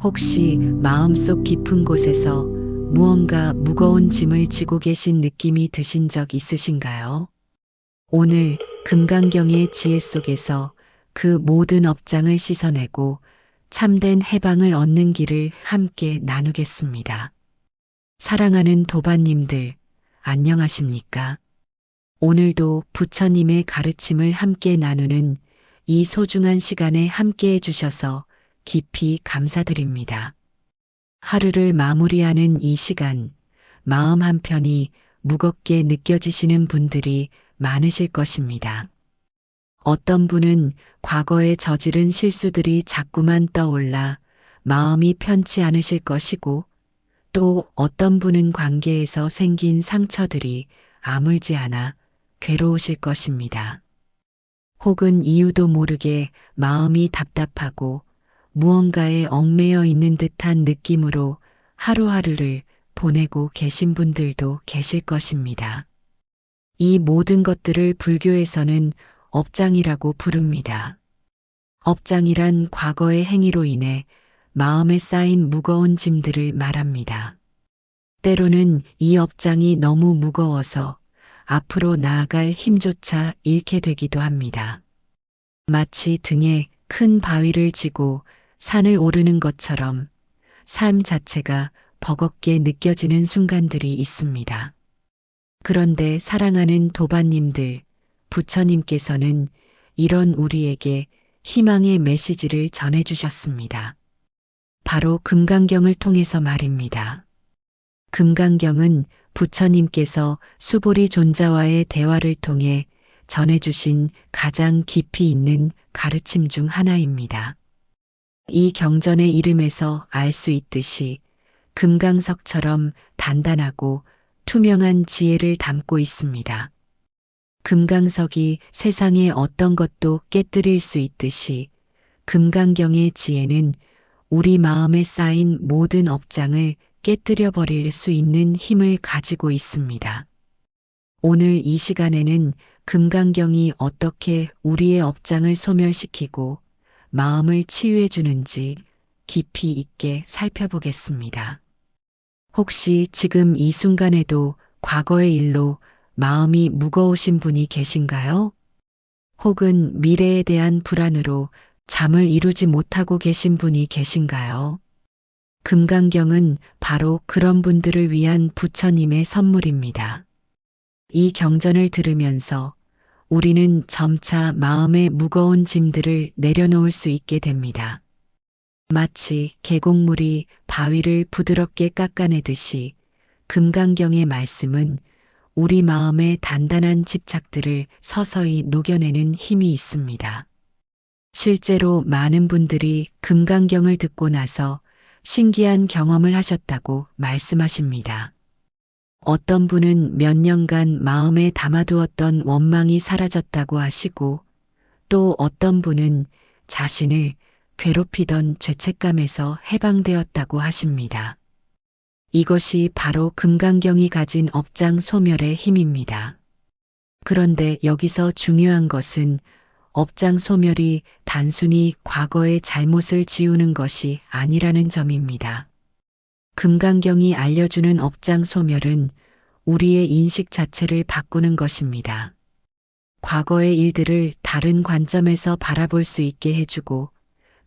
혹시 마음속 깊은 곳에서 무언가 무거운 짐을 지고 계신 느낌이 드신 적 있으신가요? 오늘 금강경의 지혜 속에서 그 모든 업장을 씻어내고 참된 해방을 얻는 길을 함께 나누겠습니다. 사랑하는 도반님들, 안녕하십니까? 오늘도 부처님의 가르침을 함께 나누는 이 소중한 시간에 함께 해주셔서 깊이 감사드립니다. 하루를 마무리하는 이 시간, 마음 한편이 무겁게 느껴지시는 분들이 많으실 것입니다. 어떤 분은 과거에 저지른 실수들이 자꾸만 떠올라 마음이 편치 않으실 것이고, 또 어떤 분은 관계에서 생긴 상처들이 아물지 않아 괴로우실 것입니다. 혹은 이유도 모르게 마음이 답답하고 무언가에 얽매여 있는 듯한 느낌으로 하루하루를 보내고 계신 분들도 계실 것입니다. 이 모든 것들을 불교에서는 업장이라고 부릅니다. 업장이란 과거의 행위로 인해 마음에 쌓인 무거운 짐들을 말합니다. 때로는 이 업장이 너무 무거워서 앞으로 나아갈 힘조차 잃게 되기도 합니다. 마치 등에 큰 바위를 지고 산을 오르는 것처럼 삶 자체가 버겁게 느껴지는 순간들이 있습니다. 그런데 사랑하는 도반님들, 부처님께서는 이런 우리에게 희망의 메시지를 전해주셨습니다. 바로 금강경을 통해서 말입니다. 금강경은 부처님께서 수보리 존자와의 대화를 통해 전해주신 가장 깊이 있는 가르침 중 하나입니다. 이 경전의 이름에서 알 수 있듯이 금강석처럼 단단하고 투명한 지혜를 담고 있습니다. 금강석이 세상의 어떤 것도 깨뜨릴 수 있듯이 금강경의 지혜는 우리 마음에 쌓인 모든 업장을 깨뜨려 버릴 수 있는 힘을 가지고 있습니다. 오늘 이 시간에는 금강경이 어떻게 우리의 업장을 소멸시키고 마음을 치유해 주는지 깊이 있게 살펴보겠습니다. 혹시 지금 이 순간에도 과거의 일로 마음이 무거우신 분이 계신가요? 혹은 미래에 대한 불안으로 잠을 이루지 못하고 계신 분이 계신가요? 금강경은 바로 그런 분들을 위한 부처님의 선물입니다. 이 경전을 들으면서 우리는 점차 마음의 무거운 짐들을 내려놓을 수 있게 됩니다. 마치 계곡물이 바위를 부드럽게 깎아내듯이 금강경의 말씀은 우리 마음의 단단한 집착들을 서서히 녹여내는 힘이 있습니다. 실제로 많은 분들이 금강경을 듣고 나서 신기한 경험을 하셨다고 말씀하십니다. 어떤 분은 몇 년간 마음에 담아두었던 원망이 사라졌다고 하시고, 또 어떤 분은 자신을 괴롭히던 죄책감에서 해방되었다고 하십니다. 이것이 바로 금강경이 가진 업장 소멸의 힘입니다. 그런데 여기서 중요한 것은 업장 소멸이 단순히 과거의 잘못을 지우는 것이 아니라는 점입니다. 금강경이 알려주는 업장 소멸은 우리의 인식 자체를 바꾸는 것입니다. 과거의 일들을 다른 관점에서 바라볼 수 있게 해주고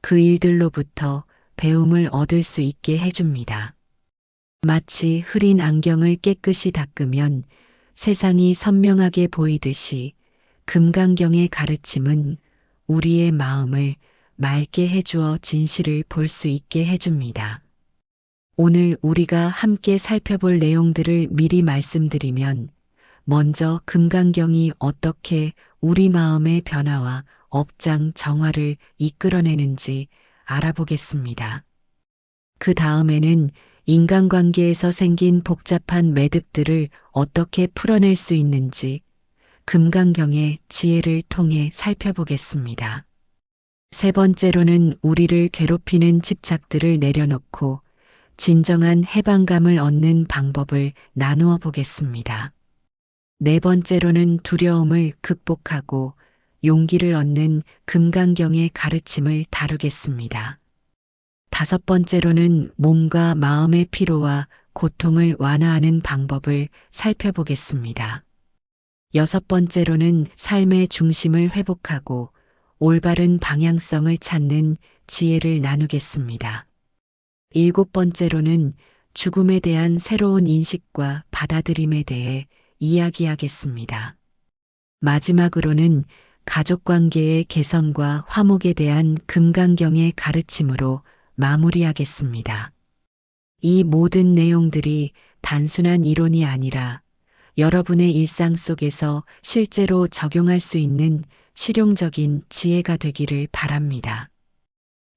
그 일들로부터 배움을 얻을 수 있게 해줍니다. 마치 흐린 안경을 깨끗이 닦으면 세상이 선명하게 보이듯이 금강경의 가르침은 우리의 마음을 맑게 해주어 진실을 볼 수 있게 해줍니다. 오늘 우리가 함께 살펴볼 내용들을 미리 말씀드리면 먼저 금강경이 어떻게 우리 마음의 변화와 업장 정화를 이끌어내는지 알아보겠습니다. 그 다음에는 인간관계에서 생긴 복잡한 매듭들을 어떻게 풀어낼 수 있는지 금강경의 지혜를 통해 살펴보겠습니다. 세 번째로는 우리를 괴롭히는 집착들을 내려놓고 진정한 해방감을 얻는 방법을 나누어 보겠습니다. 네 번째로는 두려움을 극복하고 용기를 얻는 금강경의 가르침을 다루겠습니다. 5번째로는 몸과 마음의 피로와 고통을 완화하는 방법을 살펴보겠습니다. 6번째로는 삶의 중심을 회복하고 올바른 방향성을 찾는 지혜를 나누겠습니다. 7번째로는 죽음에 대한 새로운 인식과 받아들임에 대해 이야기하겠습니다. 마지막으로는 가족관계의 개선과 화목에 대한 금강경의 가르침으로 마무리하겠습니다. 이 모든 내용들이 단순한 이론이 아니라 여러분의 일상 속에서 실제로 적용할 수 있는 실용적인 지혜가 되기를 바랍니다.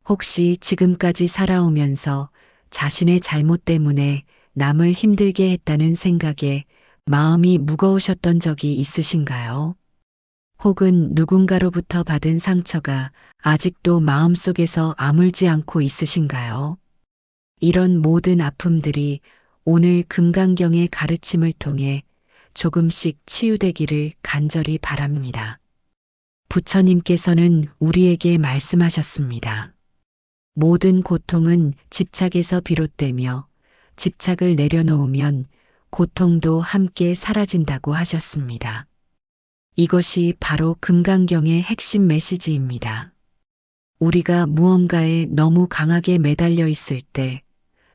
혹시 지금까지 살아오면서 자신의 잘못 때문에 남을 힘들게 했다는 생각에 마음이 무거우셨던 적이 있으신가요? 혹은 누군가로부터 받은 상처가 아직도 마음속에서 아물지 않고 있으신가요? 이런 모든 아픔들이 오늘 금강경의 가르침을 통해 조금씩 치유되기를 간절히 바랍니다. 부처님께서는 우리에게 말씀하셨습니다. 모든 고통은 집착에서 비롯되며 집착을 내려놓으면 고통도 함께 사라진다고 하셨습니다. 이것이 바로 금강경의 핵심 메시지입니다. 우리가 무언가에 너무 강하게 매달려 있을 때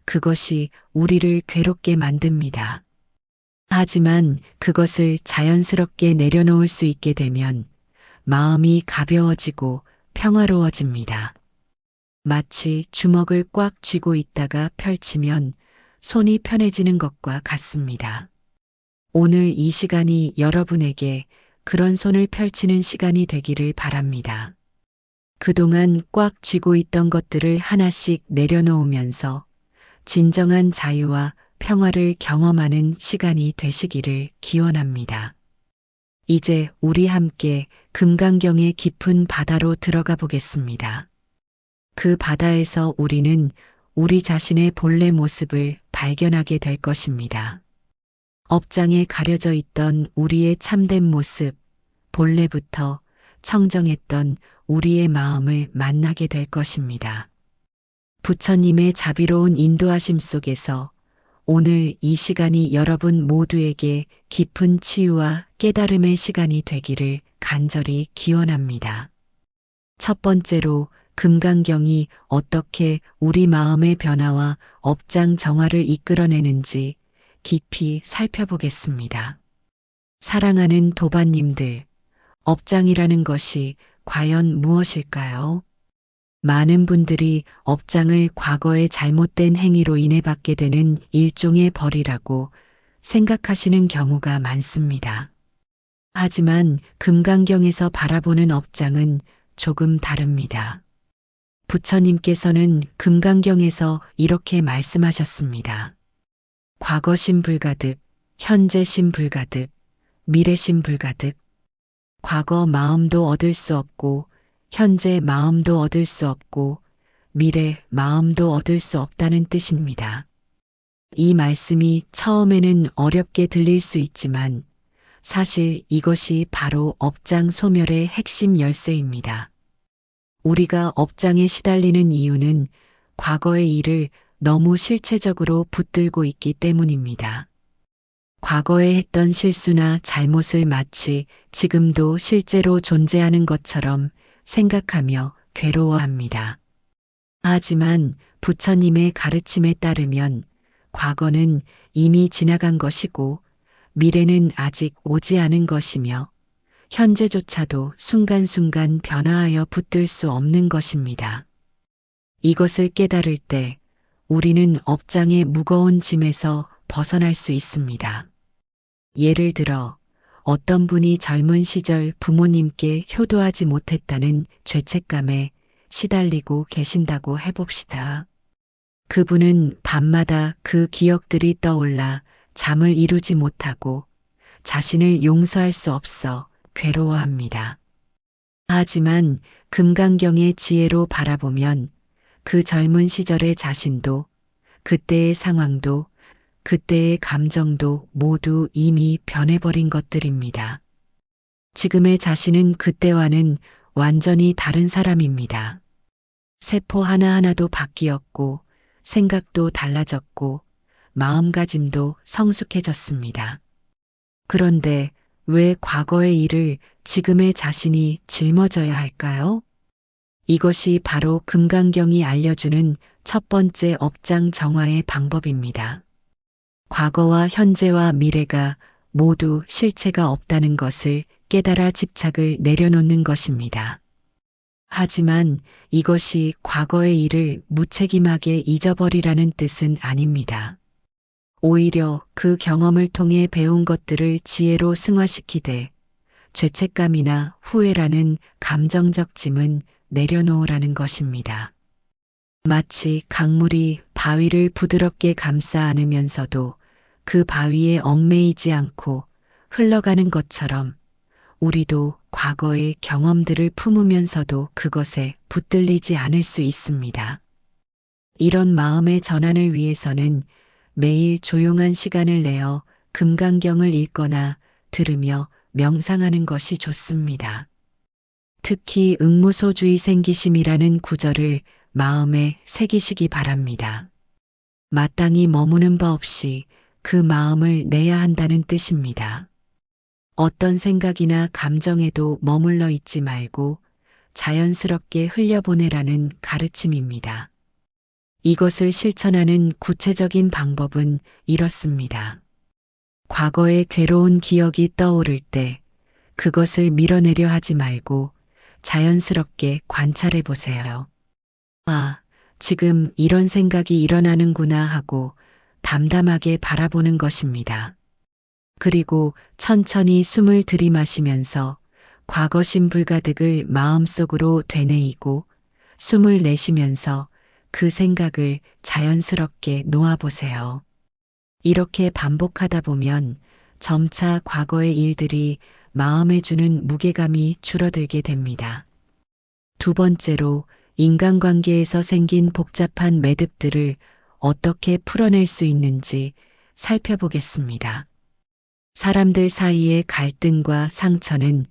그것이 우리를 괴롭게 만듭니다. 하지만 그것을 자연스럽게 내려놓을 수 있게 되면 마음이 가벼워지고 평화로워집니다. 마치 주먹을 꽉 쥐고 있다가 펼치면 손이 편해지는 것과 같습니다. 오늘 이 시간이 여러분에게 그런 손을 펼치는 시간이 되기를 바랍니다. 그동안 꽉 쥐고 있던 것들을 하나씩 내려놓으면서 진정한 자유와 평화를 경험하는 시간이 되시기를 기원합니다. 이제 우리 함께 금강경의 깊은 바다로 들어가 보겠습니다. 그 바다에서 우리는 우리 자신의 본래 모습을 발견하게 될 것입니다. 업장에 가려져 있던 우리의 참된 모습, 본래부터 청정했던 우리의 마음을 만나게 될 것입니다. 부처님의 자비로운 인도하심 속에서 오늘 이 시간이 여러분 모두에게 깊은 치유와 깨달음의 시간이 되기를 간절히 기원합니다. 첫 번째로 금강경이 어떻게 우리 마음의 변화와 업장 정화를 이끌어내는지 깊이 살펴보겠습니다. 사랑하는 도반님들, 업장이라는 것이 과연 무엇일까요? 많은 분들이 업장을 과거의 잘못된 행위로 인해 받게 되는 일종의 벌이라고 생각하시는 경우가 많습니다. 하지만 금강경에서 바라보는 업장은 조금 다릅니다. 부처님께서는 금강경에서 이렇게 말씀하셨습니다. 과거심 불가득, 현재심 불가득, 미래심 불가득. 과거 마음도 얻을 수 없고 현재 마음도 얻을 수 없고 미래 마음도 얻을 수 없다는 뜻입니다. 이 말씀이 처음에는 어렵게 들릴 수 있지만 사실 이것이 바로 업장 소멸의 핵심 열쇠입니다. 우리가 업장에 시달리는 이유는 과거의 일을 너무 실체적으로 붙들고 있기 때문입니다. 과거에 했던 실수나 잘못을 마치 지금도 실제로 존재하는 것처럼 생각하며 괴로워합니다. 하지만 부처님의 가르침에 따르면 과거는 이미 지나간 것이고 미래는 아직 오지 않은 것이며 현재조차도 순간순간 변화하여 붙들 수 없는 것입니다. 이것을 깨달을 때 우리는 업장의 무거운 짐에서 벗어날 수 있습니다. 예를 들어 어떤 분이 젊은 시절 부모님께 효도하지 못했다는 죄책감에 시달리고 계신다고 해봅시다. 그분은 밤마다 그 기억들이 떠올라 잠을 이루지 못하고 자신을 용서할 수 없어 괴로워합니다. 하지만 금강경의 지혜로 바라보면 그 젊은 시절의 자신도 그때의 상황도 그때의 감정도 모두 이미 변해버린 것들입니다. 지금의 자신은 그때와는 완전히 다른 사람입니다. 세포 하나하나도 바뀌었고, 생각도 달라졌고, 마음가짐도 성숙해졌습니다. 그런데 왜 과거의 일을 지금의 자신이 짊어져야 할까요? 이것이 바로 금강경이 알려주는 첫 번째 업장 정화의 방법입니다. 과거와 현재와 미래가 모두 실체가 없다는 것을 깨달아 집착을 내려놓는 것입니다. 하지만 이것이 과거의 일을 무책임하게 잊어버리라는 뜻은 아닙니다. 오히려 그 경험을 통해 배운 것들을 지혜로 승화시키되 죄책감이나 후회라는 감정적 짐은 내려놓으라는 것입니다. 마치 강물이 바위를 부드럽게 감싸 안으면서도 그 바위에 얽매이지 않고 흘러가는 것처럼 우리도 과거의 경험들을 품으면서도 그것에 붙들리지 않을 수 있습니다. 이런 마음의 전환을 위해서는 매일 조용한 시간을 내어 금강경을 읽거나 들으며 명상하는 것이 좋습니다. 특히 응무소주의 생기심이라는 구절을 마음에 새기시기 바랍니다. 마땅히 머무는 바 없이 그 마음을 내야 한다는 뜻입니다. 어떤 생각이나 감정에도 머물러 있지 말고 자연스럽게 흘려보내라는 가르침입니다. 이것을 실천하는 구체적인 방법은 이렇습니다. 과거의 괴로운 기억이 떠오를 때 그것을 밀어내려 하지 말고 자연스럽게 관찰해 보세요. 아, 지금 이런 생각이 일어나는구나 하고 담담하게 바라보는 것입니다. 그리고 천천히 숨을 들이마시면서 과거심 불가득을 마음속으로 되뇌이고 숨을 내쉬면서 그 생각을 자연스럽게 놓아보세요. 이렇게 반복하다 보면 점차 과거의 일들이 마음에 주는 무게감이 줄어들게 됩니다. 두 번째로 인간관계에서 생긴 복잡한 매듭들을 어떻게 풀어낼 수 있는지 살펴보겠습니다. 사람들 사이의 갈등과 상처는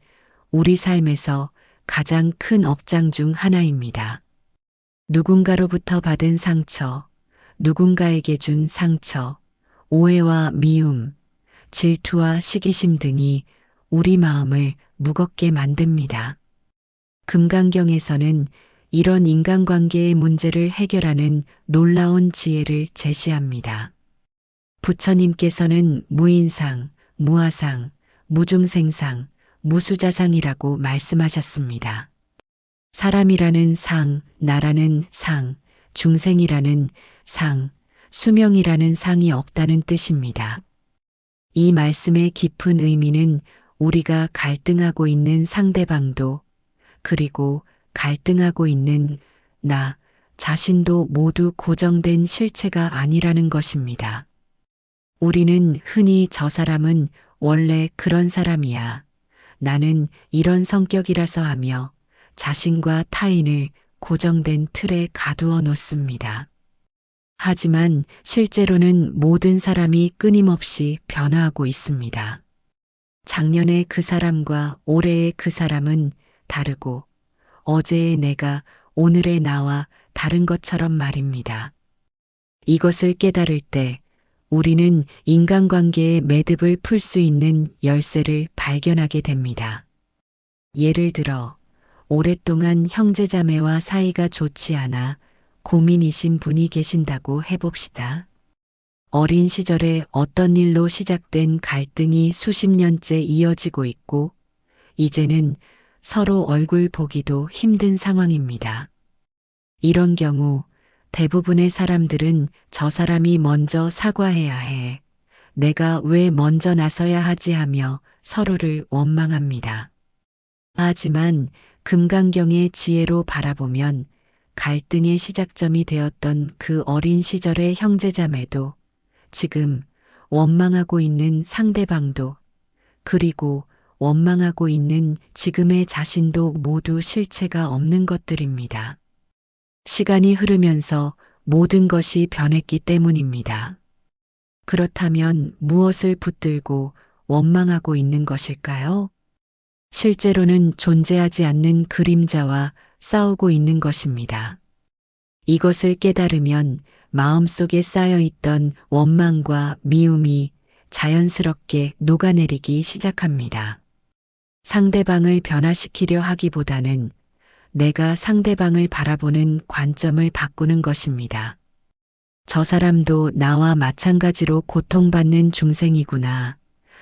우리 삶에서 가장 큰 업장 중 하나입니다. 누군가로부터 받은 상처, 누군가에게 준 상처, 오해와 미움, 질투와 시기심 등이 우리 마음을 무겁게 만듭니다. 금강경에서는 이런 인간관계의 문제를 해결하는 놀라운 지혜를 제시합니다. 부처님께서는 무인상, 무아상, 무중생상, 무수자상이라고 말씀하셨습니다. 사람이라는 상, 나라는 상, 중생이라는 상, 수명이라는 상이 없다는 뜻입니다. 이 말씀의 깊은 의미는 우리가 갈등하고 있는 상대방도 그리고 갈등하고 있는 나 자신도 모두 고정된 실체가 아니라는 것입니다. 우리는 흔히 저 사람은 원래 그런 사람이야. 나는 이런 성격이라서 하며 자신과 타인을 고정된 틀에 가두어 놓습니다. 하지만 실제로는 모든 사람이 끊임없이 변화하고 있습니다. 작년의 그 사람과 올해의 그 사람은 다르고 어제의 내가 오늘의 나와 다른 것처럼 말입니다. 이것을 깨달을 때 우리는 인간관계의 매듭을 풀 수 있는 열쇠를 발견하게 됩니다. 예를 들어 오랫동안 형제자매와 사이가 좋지 않아 고민이신 분이 계신다고 해봅시다. 어린 시절에 어떤 일로 시작된 갈등이 수십 년째 이어지고 있고 이제는 서로 얼굴 보기도 힘든 상황입니다. 이런 경우 대부분의 사람들은 저 사람이 먼저 사과해야 해. 내가 왜 먼저 나서야 하지 하며 서로를 원망합니다. 하지만 금강경의 지혜로 바라보면 갈등의 시작점이 되었던 그 어린 시절의 형제자매도 지금 원망하고 있는 상대방도 그리고 원망하고 있는 지금의 자신도 모두 실체가 없는 것들입니다. 시간이 흐르면서 모든 것이 변했기 때문입니다. 그렇다면 무엇을 붙들고 원망하고 있는 것일까요? 실제로는 존재하지 않는 그림자와 싸우고 있는 것입니다. 이것을 깨달으면 마음속에 쌓여있던 원망과 미움이 자연스럽게 녹아내리기 시작합니다. 상대방을 변화시키려 하기보다는 내가 상대방을 바라보는 관점을 바꾸는 것입니다. 저 사람도 나와 마찬가지로 고통받는 중생이구나.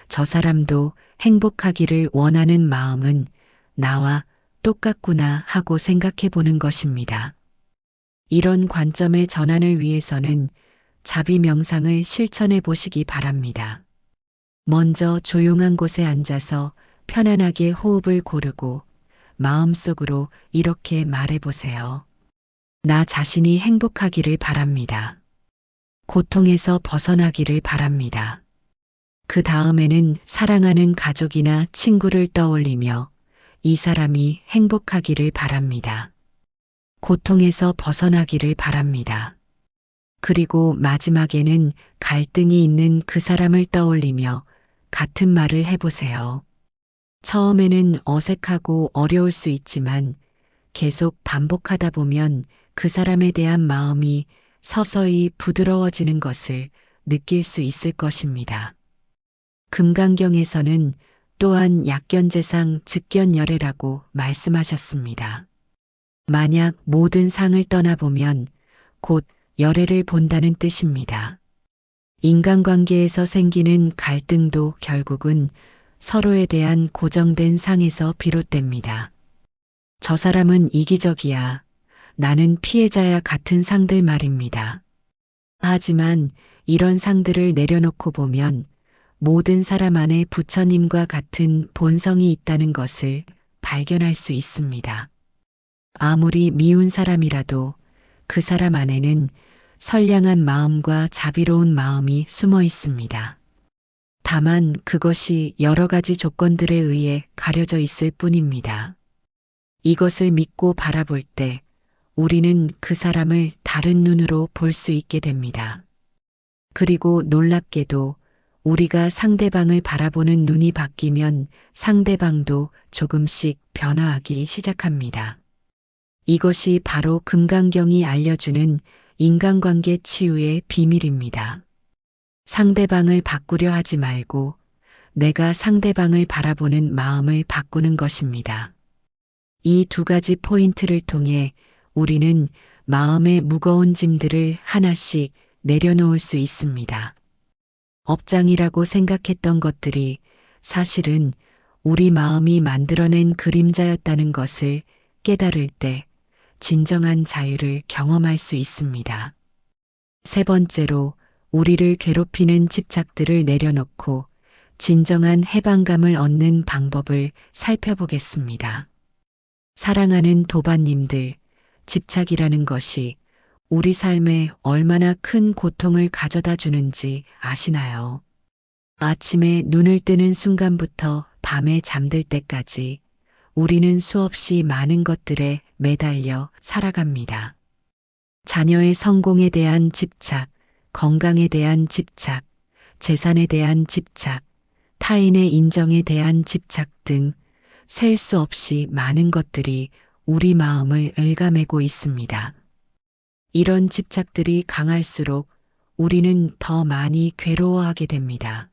저 사람도 행복하기를 원하는 마음은 나와 똑같구나 하고 생각해 보는 것입니다. 이런 관점의 전환을 위해서는 자비 명상을 실천해 보시기 바랍니다. 먼저 조용한 곳에 앉아서 편안하게 호흡을 고르고 마음속으로 이렇게 말해 보세요. 나 자신이 행복하기를 바랍니다. 고통에서 벗어나기를 바랍니다. 그 다음에는 사랑하는 가족이나 친구를 떠올리며 이 사람이 행복하기를 바랍니다. 고통에서 벗어나기를 바랍니다. 그리고 마지막에는 갈등이 있는 그 사람을 떠올리며 같은 말을 해보세요. 처음에는 어색하고 어려울 수 있지만 계속 반복하다 보면 그 사람에 대한 마음이 서서히 부드러워지는 것을 느낄 수 있을 것입니다. 금강경에서는 또한 약견재상 즉견열애라고 말씀하셨습니다. 만약 모든 상을 떠나보면 곧 열애를 본다는 뜻입니다. 인간관계에서 생기는 갈등도 결국은 서로에 대한 고정된 상에서 비롯됩니다. 저 사람은 이기적이야. 나는 피해자야 같은 상들 말입니다. 하지만 이런 상들을 내려놓고 보면 모든 사람 안에 부처님과 같은 본성이 있다는 것을 발견할 수 있습니다. 아무리 미운 사람이라도 그 사람 안에는 선량한 마음과 자비로운 마음이 숨어 있습니다. 다만 그것이 여러 가지 조건들에 의해 가려져 있을 뿐입니다. 이것을 믿고 바라볼 때 우리는 그 사람을 다른 눈으로 볼 수 있게 됩니다. 그리고 놀랍게도 우리가 상대방을 바라보는 눈이 바뀌면 상대방도 조금씩 변화하기 시작합니다. 이것이 바로 금강경이 알려주는 인간관계 치유의 비밀입니다. 상대방을 바꾸려 하지 말고 내가 상대방을 바라보는 마음을 바꾸는 것입니다. 이 두 가지 포인트를 통해 우리는 마음의 무거운 짐들을 하나씩 내려놓을 수 있습니다. 업장이라고 생각했던 것들이 사실은 우리 마음이 만들어낸 그림자였다는 것을 깨달을 때 진정한 자유를 경험할 수 있습니다. 세 번째로 우리를 괴롭히는 집착들을 내려놓고 진정한 해방감을 얻는 방법을 살펴보겠습니다. 사랑하는 도반님들, 집착이라는 것이 우리 삶에 얼마나 큰 고통을 가져다 주는지 아시나요? 아침에 눈을 뜨는 순간부터 밤에 잠들 때까지 우리는 수없이 많은 것들에 매달려 살아갑니다. 자녀의 성공에 대한 집착, 건강에 대한 집착, 재산에 대한 집착, 타인의 인정에 대한 집착 등 셀 수 없이 많은 것들이 우리 마음을 갉아매고 있습니다. 이런 집착들이 강할수록 우리는 더 많이 괴로워하게 됩니다.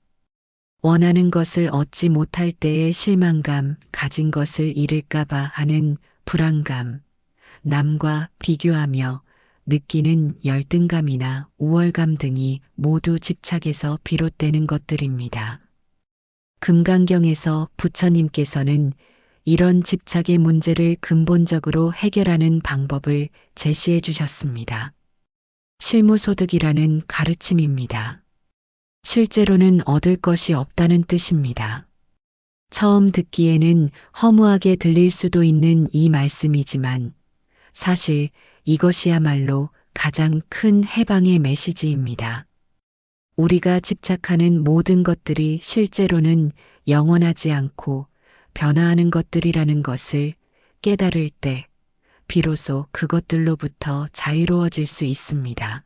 원하는 것을 얻지 못할 때의 실망감, 가진 것을 잃을까봐 하는 불안감, 남과 비교하며 느끼는 열등감이나 우월감 등이 모두 집착에서 비롯되는 것들입니다. 금강경에서 부처님께서는 이런 집착의 문제를 근본적으로 해결하는 방법을 제시해 주셨습니다. 실무소득이라는 가르침입니다. 실제로는 얻을 것이 없다는 뜻입니다. 처음 듣기에는 허무하게 들릴 수도 있는 이 말씀이지만 사실 이것이야말로 가장 큰 해방의 메시지입니다. 우리가 집착하는 모든 것들이 실제로는 영원하지 않고 변화하는 것들이라는 것을 깨달을 때 비로소 그것들로부터 자유로워질 수 있습니다.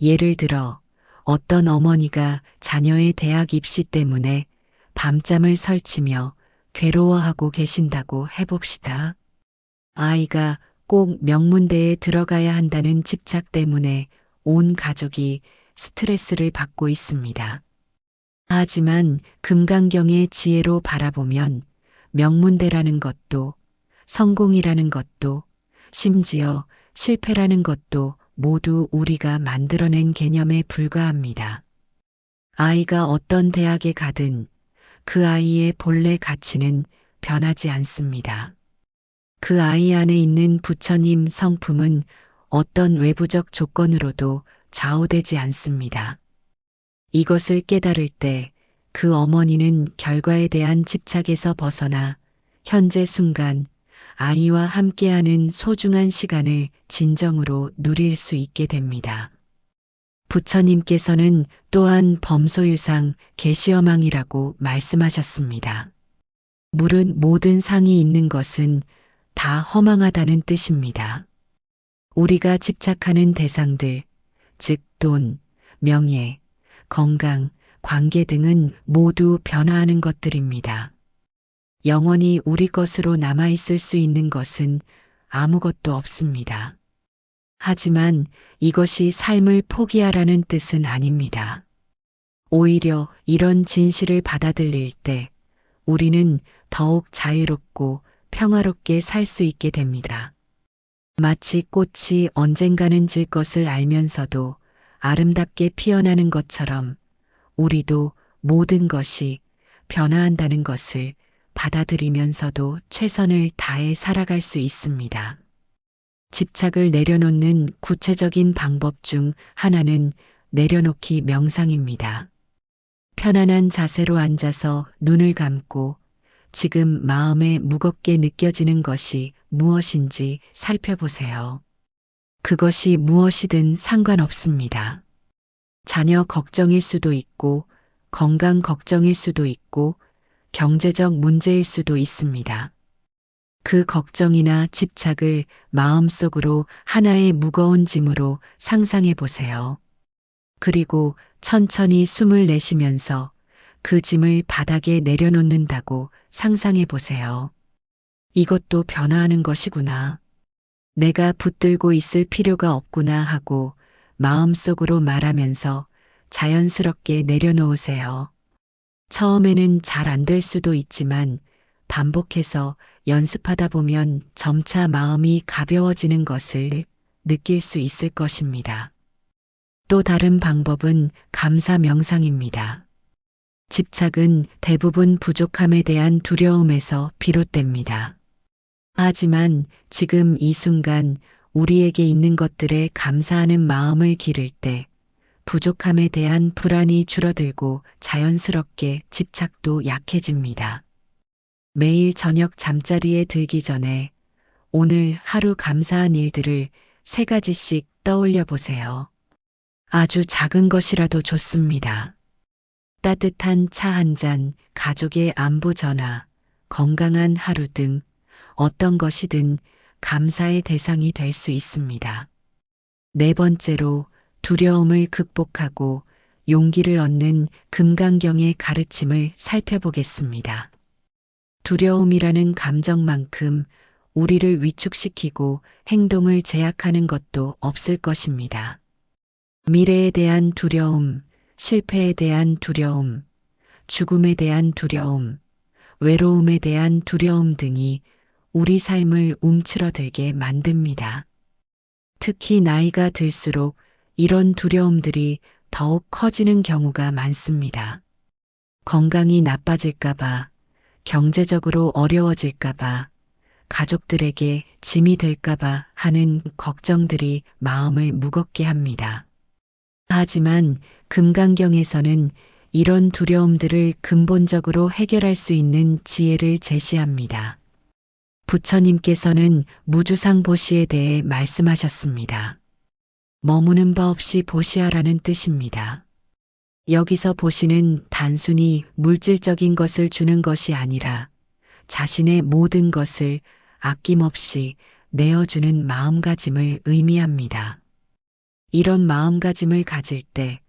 예를 들어 어떤 어머니가 자녀의 대학 입시 때문에 밤잠을 설치며 괴로워하고 계신다고 해봅시다. 아이가 꼭 명문대에 들어가야 한다는 집착 때문에 온 가족이 스트레스를 받고 있습니다. 하지만 금강경의 지혜로 바라보면 명문대라는 것도 성공이라는 것도 심지어 실패라는 것도 모두 우리가 만들어낸 개념에 불과합니다. 아이가 어떤 대학에 가든 그 아이의 본래 가치는 변하지 않습니다. 그 아이 안에 있는 부처님 성품은 어떤 외부적 조건으로도 좌우되지 않습니다. 이것을 깨달을 때 그 어머니는 결과에 대한 집착에서 벗어나 현재 순간 아이와 함께하는 소중한 시간을 진정으로 누릴 수 있게 됩니다. 부처님께서는 또한 범소유상 계시어망이라고 말씀하셨습니다. 물은 모든 상이 있는 것은 다 허망하다는 뜻입니다. 우리가 집착하는 대상들, 즉 돈, 명예, 건강, 관계 등은 모두 변화하는 것들입니다. 영원히 우리 것으로 남아있을 수 있는 것은 아무것도 없습니다. 하지만 이것이 삶을 포기하라는 뜻은 아닙니다. 오히려 이런 진실을 받아들일 때 우리는 더욱 자유롭고 평화롭게 살 수 있게 됩니다. 마치 꽃이 언젠가는 질 것을 알면서도 아름답게 피어나는 것처럼 우리도 모든 것이 변화한다는 것을 받아들이면서도 최선을 다해 살아갈 수 있습니다. 집착을 내려놓는 구체적인 방법 중 하나는 내려놓기 명상입니다. 편안한 자세로 앉아서 눈을 감고 지금 마음에 무겁게 느껴지는 것이 무엇인지 살펴보세요. 그것이 무엇이든 상관없습니다. 자녀 걱정일 수도 있고, 건강 걱정일 수도 있고, 경제적 문제일 수도 있습니다. 그 걱정이나 집착을 마음속으로 하나의 무거운 짐으로 상상해 보세요. 그리고 천천히 숨을 내쉬면서 그 짐을 바닥에 내려놓는다고 상상해 보세요. 이것도 변화하는 것이구나. 내가 붙들고 있을 필요가 없구나 하고 마음속으로 말하면서 자연스럽게 내려놓으세요. 처음에는 잘 안 될 수도 있지만 반복해서 연습하다 보면 점차 마음이 가벼워지는 것을 느낄 수 있을 것입니다. 또 다른 방법은 감사 명상입니다. 집착은 대부분 부족함에 대한 두려움에서 비롯됩니다. 하지만 지금 이 순간 우리에게 있는 것들에 감사하는 마음을 기를 때 부족함에 대한 불안이 줄어들고 자연스럽게 집착도 약해집니다. 매일 저녁 잠자리에 들기 전에 오늘 하루 감사한 일들을 3가지씩 떠올려 보세요. 아주 작은 것이라도 좋습니다. 따뜻한 차 한 잔, 가족의 안부 전화, 건강한 하루 등 어떤 것이든 감사의 대상이 될 수 있습니다. 4번째로 두려움을 극복하고 용기를 얻는 금강경의 가르침을 살펴보겠습니다. 두려움이라는 감정만큼 우리를 위축시키고 행동을 제약하는 것도 없을 것입니다. 미래에 대한 두려움, 실패에 대한 두려움, 죽음에 대한 두려움, 외로움에 대한 두려움 등이 우리 삶을 움츠러들게 만듭니다. 특히 나이가 들수록 이런 두려움들이 더욱 커지는 경우가 많습니다. 건강이 나빠질까봐, 경제적으로 어려워질까봐, 가족들에게 짐이 될까봐 하는 걱정들이 마음을 무겁게 합니다. 하지만 금강경에서는 이런 두려움들을 근본적으로 해결할 수 있는 지혜를 제시합니다. 부처님께서는 무주상 보시에 대해 말씀하셨습니다. 머무는 바 없이 보시하라는 뜻입니다. 여기서 보시는 단순히 물질적인 것을 주는 것이 아니라 자신의 모든 것을 아낌없이 내어주는 마음가짐을 의미합니다. 이런 마음가짐을 가질 때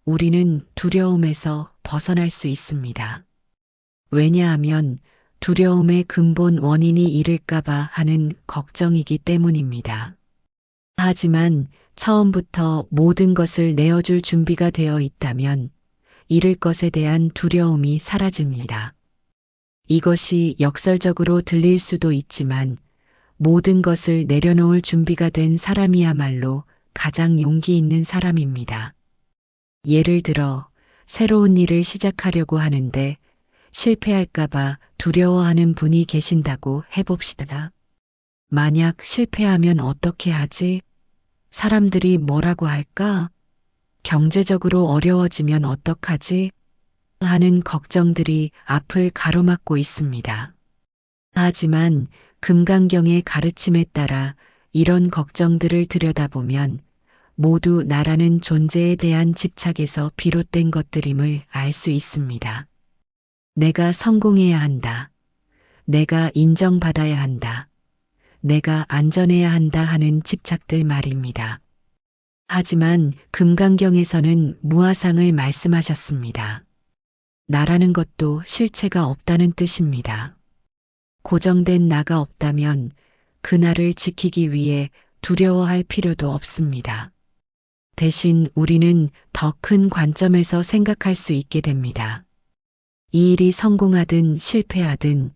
우리는 두려움에서 벗어날 수 있습니다. 왜냐하면 두려움의 근본 원인이 잃을까봐 하는 걱정이기 때문입니다. 하지만 처음부터 모든 것을 내어줄 준비가 되어 있다면 잃을 것에 대한 두려움이 사라집니다. 이것이 역설적으로 들릴 수도 있지만 모든 것을 내려놓을 준비가 된 사람이야말로 가장 용기 있는 사람입니다. 예를 들어 새로운 일을 시작하려고 하는데 실패할까봐 두려워하는 분이 계신다고 해봅시다. 만약 실패하면 어떻게 하지? 사람들이 뭐라고 할까? 경제적으로 어려워지면 어떡하지? 하는 걱정들이 앞을 가로막고 있습니다. 하지만 금강경의 가르침에 따라 이런 걱정들을 들여다보면 모두 나라는 존재에 대한 집착에서 비롯된 것들임을 알 수 있습니다. 내가 성공해야 한다. 내가 인정받아야 한다. 내가 안전해야 한다 하는 집착들 말입니다. 하지만 금강경에서는 무아상을 말씀하셨습니다. 나라는 것도 실체가 없다는 뜻입니다. 고정된 나가 없다면 그 나를 지키기 위해 두려워할 필요도 없습니다. 대신 우리는 더 큰 관점에서 생각할 수 있게 됩니다. 이 일이 성공하든 실패하든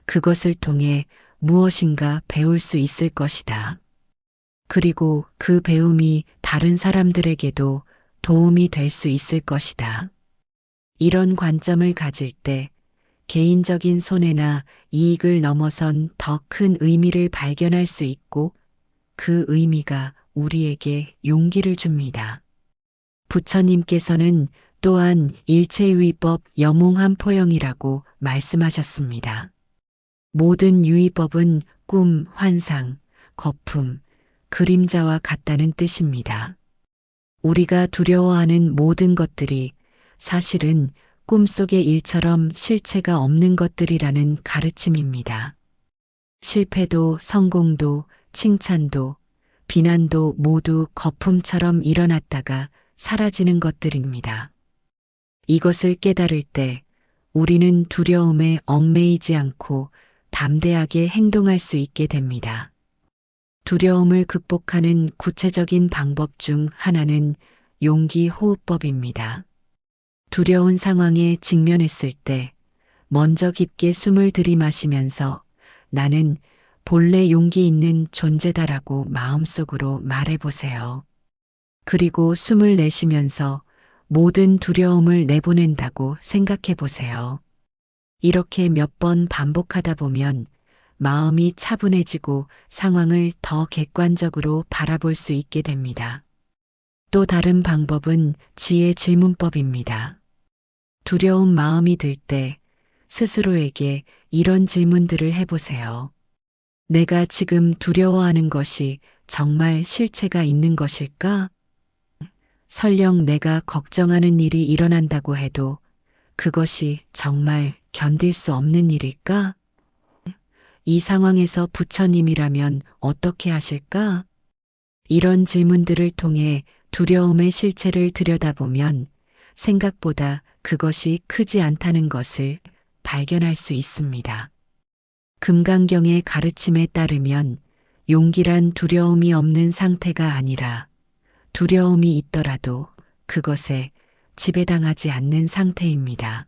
그것을 통해 무엇인가 배울 수 있을 것이다. 그리고 그 배움이 다른 사람들에게도 도움이 될 수 있을 것이다. 이런 관점을 가질 때 개인적인 손해나 이익을 넘어선 더 큰 의미를 발견할 수 있고 그 의미가 우리에게 용기를 줍니다. 부처님께서는 또한 일체유의법 영웅한 포영이라고 말씀하셨습니다. 모든 유의법은 꿈, 환상, 거품, 그림자와 같다는 뜻입니다. 우리가 두려워하는 모든 것들이 사실은 꿈속의 일처럼 실체가 없는 것들이라는 가르침입니다. 실패도 성공도 칭찬도 비난도 모두 거품처럼 일어났다가 사라지는 것들입니다. 이것을 깨달을 때 우리는 두려움에 얽매이지 않고 담대하게 행동할 수 있게 됩니다. 두려움을 극복하는 구체적인 방법 중 하나는 용기 호흡법입니다. 두려운 상황에 직면했을 때 먼저 깊게 숨을 들이마시면서 나는 본래 용기 있는 존재다라고 마음속으로 말해보세요. 그리고 숨을 내쉬면서 모든 두려움을 내보낸다고 생각해보세요. 이렇게 몇 번 반복하다 보면 마음이 차분해지고 상황을 더 객관적으로 바라볼 수 있게 됩니다. 또 다른 방법은 지혜 질문법입니다. 두려운 마음이 들 때 스스로에게 이런 질문들을 해보세요. 내가 지금 두려워하는 것이 정말 실체가 있는 것일까? 설령 내가 걱정하는 일이 일어난다고 해도 그것이 정말 견딜 수 없는 일일까? 이 상황에서 부처님이라면 어떻게 하실까? 이런 질문들을 통해 두려움의 실체를 들여다보면 생각보다 그것이 크지 않다는 것을 발견할 수 있습니다. 금강경의 가르침에 따르면 용기란 두려움이 없는 상태가 아니라 두려움이 있더라도 그것에 지배당하지 않는 상태입니다.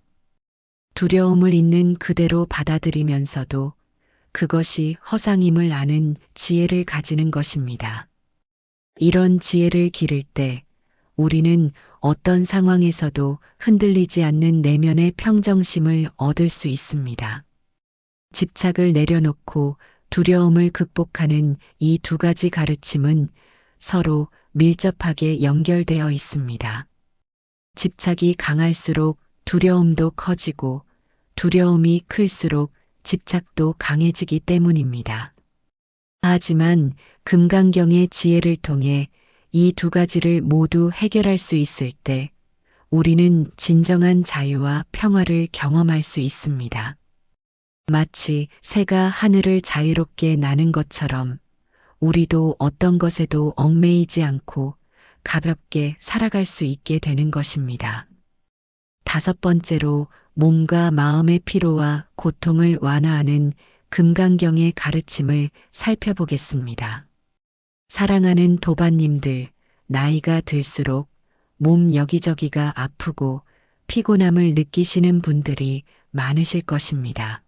두려움을 있는 그대로 받아들이면서도 그것이 허상임을 아는 지혜를 가지는 것입니다. 이런 지혜를 기를 때 우리는 어떤 상황에서도 흔들리지 않는 내면의 평정심을 얻을 수 있습니다. 집착을 내려놓고 두려움을 극복하는 이 두 가지 가르침은 서로 밀접하게 연결되어 있습니다. 집착이 강할수록 두려움도 커지고 두려움이 클수록 집착도 강해지기 때문입니다. 하지만 금강경의 지혜를 통해 이 두 가지를 모두 해결할 수 있을 때 우리는 진정한 자유와 평화를 경험할 수 있습니다. 마치 새가 하늘을 자유롭게 나는 것처럼 우리도 어떤 것에도 얽매이지 않고 가볍게 살아갈 수 있게 되는 것입니다. 다섯 번째로 몸과 마음의 피로와 고통을 완화하는 금강경의 가르침을 살펴보겠습니다. 사랑하는 도반님들, 나이가 들수록 몸 여기저기가 아프고 피곤함을 느끼시는 분들이 많으실 것입니다.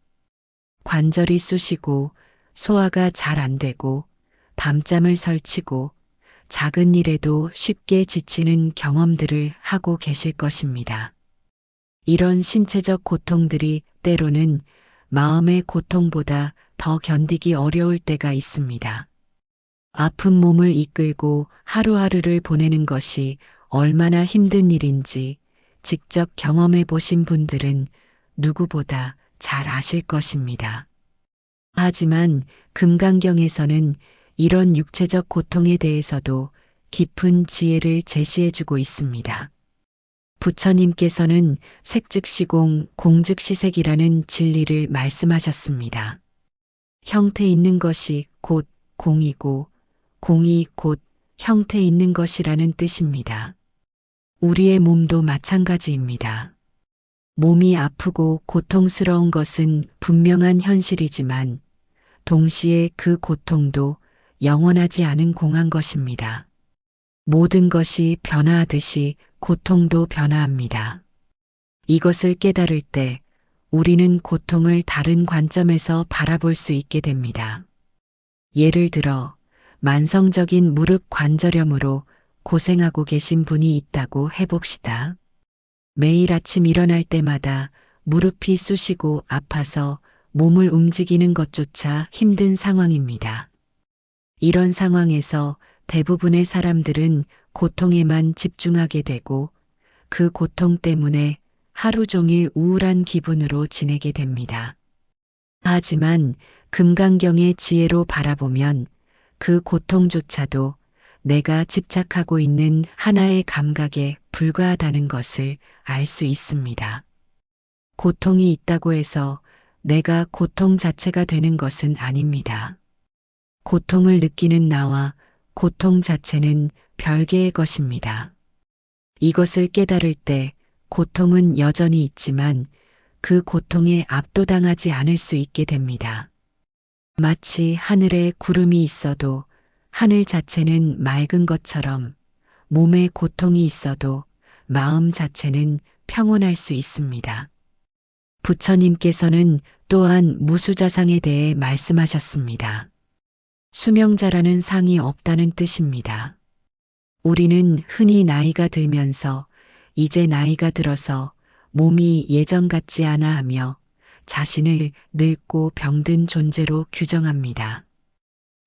관절이 쑤시고 소화가 잘 안 되고 밤잠을 설치고 작은 일에도 쉽게 지치는 경험들을 하고 계실 것입니다. 이런 신체적 고통들이 때로는 마음의 고통보다 더 견디기 어려울 때가 있습니다. 아픈 몸을 이끌고 하루하루를 보내는 것이 얼마나 힘든 일인지 직접 경험해 보신 분들은 누구보다 잘 아실 것입니다. 하지만 금강경에서는 이런 육체적 고통에 대해서도 깊은 지혜를 제시해주고 있습니다. 부처님께서는 색즉시공, 공즉시색이라는 진리를 말씀하셨습니다. 형태 있는 것이 곧 공이고 공이 곧 형태 있는 것이라는 뜻입니다. 우리의 몸도 마찬가지입니다. 몸이 아프고 고통스러운 것은 분명한 현실이지만 동시에 그 고통도 영원하지 않은 공한 것입니다. 모든 것이 변화하듯이 고통도 변화합니다. 이것을 깨달을 때 우리는 고통을 다른 관점에서 바라볼 수 있게 됩니다. 예를 들어 만성적인 무릎 관절염으로 고생하고 계신 분이 있다고 해봅시다. 매일 아침 일어날 때마다 무릎이 쑤시고 아파서 몸을 움직이는 것조차 힘든 상황입니다. 이런 상황에서 대부분의 사람들은 고통에만 집중하게 되고 그 고통 때문에 하루 종일 우울한 기분으로 지내게 됩니다. 하지만 금강경의 지혜로 바라보면 그 고통조차도 내가 집착하고 있는 하나의 감각에 불과하다는 것을 알 수 있습니다. 고통이 있다고 해서 내가 고통 자체가 되는 것은 아닙니다. 고통을 느끼는 나와 고통 자체는 별개의 것입니다. 이것을 깨달을 때 고통은 여전히 있지만 그 고통에 압도당하지 않을 수 있게 됩니다. 마치 하늘에 구름이 있어도 하늘 자체는 맑은 것처럼 몸에 고통이 있어도 마음 자체는 평온할 수 있습니다. 부처님께서는 또한 무수자상에 대해 말씀하셨습니다. 수명자라는 상이 없다는 뜻입니다. 우리는 흔히 나이가 들면서 이제 나이가 들어서 몸이 예전 같지 않아 하며 자신을 늙고 병든 존재로 규정합니다.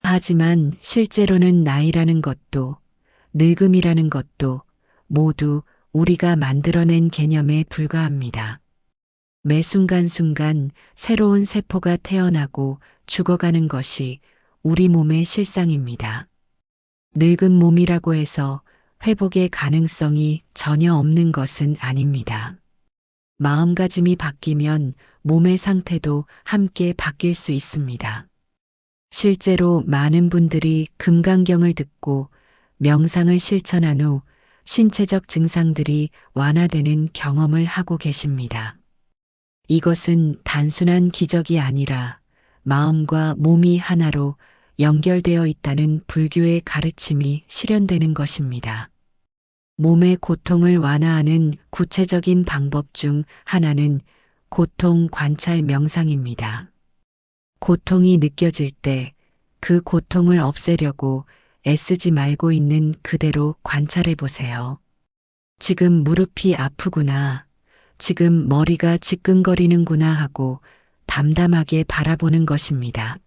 하지만 실제로는 나이라는 것도 늙음이라는 것도 모두 우리가 만들어낸 개념에 불과합니다. 매 순간순간 새로운 세포가 태어나고 죽어가는 것이 우리 몸의 실상입니다. 늙은 몸이라고 해서 회복의 가능성이 전혀 없는 것은 아닙니다. 마음가짐이 바뀌면 몸의 상태도 함께 바뀔 수 있습니다. 실제로 많은 분들이 금강경을 듣고 명상을 실천한 후 신체적 증상들이 완화되는 경험을 하고 계십니다. 이것은 단순한 기적이 아니라 마음과 몸이 하나로 연결되어 있다는 불교의 가르침이 실현되는 것입니다. 몸의 고통을 완화하는 구체적인 방법 중 하나는 고통 관찰 명상입니다. 고통이 느껴질 때 그 고통을 없애려고 애쓰지 말고 있는 그대로 관찰해 보세요. 지금 무릎이 아프구나. 지금 머리가 지끈거리는구나 하고 담담하게 바라보는 것입니다.